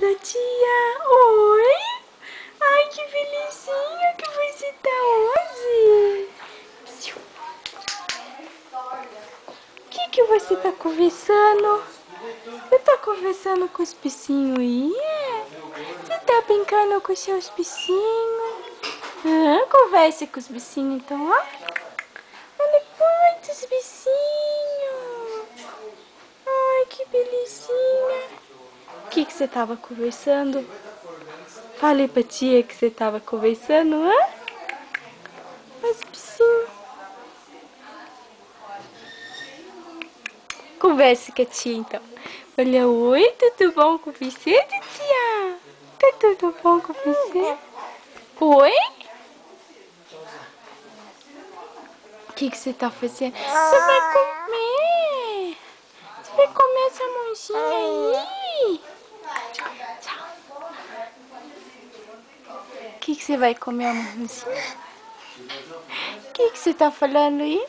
da tia. Oi? Ai, que belezinha que você tá hoje. O que você tá conversando? Você tá conversando com os bichinhos aí? Você tá brincando com os seus bichinhos? Converse com os bichinhos então, ó. Olha quantos bichinhos. Ai, que belezinha. O que você tava conversando? Falei pra tia que você tava conversando, Os bichinhos. Converse com a tia então. Olha, oi, tudo bom com você, tia? Tá tudo bom com você? Oi? O que você tá fazendo? Você vai comer? Você vai comer essa mãozinha aí? Tchau. O que você vai comer, amorzinho? O que você tá falando aí?